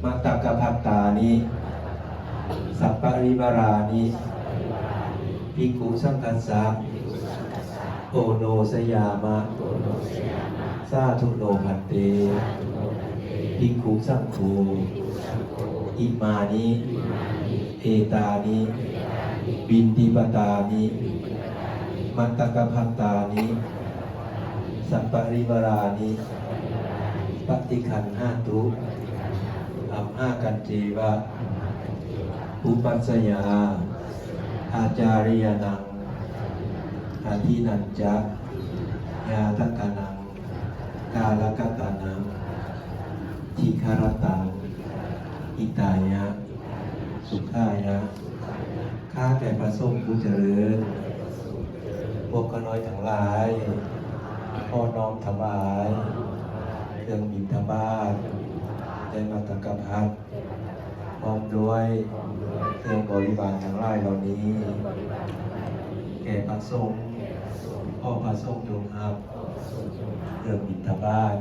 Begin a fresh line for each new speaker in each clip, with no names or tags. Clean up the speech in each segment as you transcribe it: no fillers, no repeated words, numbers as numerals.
มัตตกภัตตานิสัพปริวารานิภิกขุสังฆัสสะโอโนสยามะสาธุโนภันเตภิกขุสังโฆอิมานิเอตานิบินติปตานิมัตตกภัตตานิสัพปริวารานิปฏิคันหาตุอัมหากันเจวะอุปัสสยาอาจาริยนังอาทินันจะยาทักกานังกาลกตานังทิคารตังอิตายะสุขายะข้าแต่พระสงฆ์ผู้เจริญพวกข้าน้อยทั้งหลายพ่อน้อมถวายเครื่องบิณฑบาตได้มัตตกภัตพร้อมด้วยเครื่องบริวารทั้งหลายเหล่านี้แก่พระสงฆ์พ่อพระสงฆ์จงรับเครื่องบิณฑบาต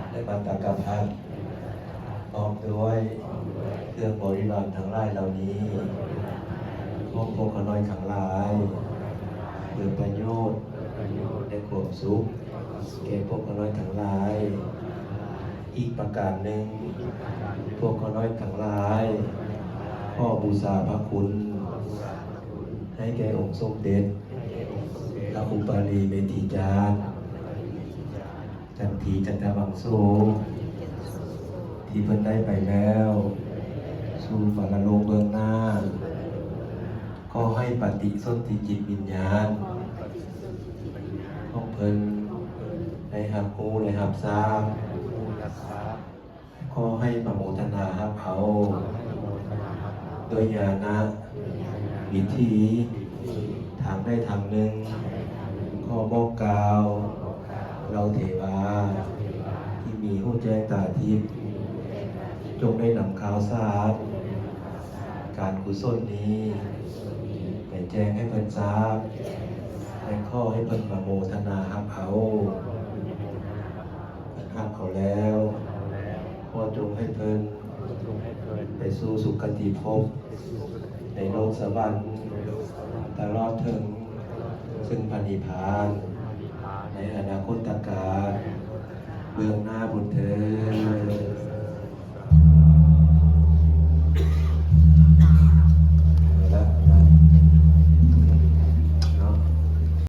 ได้มัตตกภัตพร้อมด้วยเครื่องบริวารทั้งหลายเหล่านี้พวกข้าน้อยทั้งหลายเพื่อประโยชน์และความสุขแก่พวกข้าน้อยทั้งหลายอีกประการหนึ่งพวกข้าน้อยทั้งหลายพ่อบูชาพระคุณให้แก่องค์สมเด็จพระอุปาลีเมธีจารย์จันทีจันทวังโสที่เพิ่นได้ไปแล้วสู่ปรโลกเบื้องหน้าก็ให้ปฏิสนธิจิตวิญญาณของเพิ่นได้รับรู้ได้รับทราบขอให้ประโมทนารับเอาโดยญาณวิธีทางได้ทางหนึ่งขอบอกกล่าวเราเทวาที่มีหูแจ้งตาทิพย์จงได้นำข่าวสารการกุศลนี้ไปแจ้งให้เพิ่นทราบและขอให้เพิ่นประโมทนารับเอารับเขาแล้วขอจงให้เพิ่นไปสู่สุคติภพในโลกสวรรค์ตลอดถึงซึ่งพระนิพพาน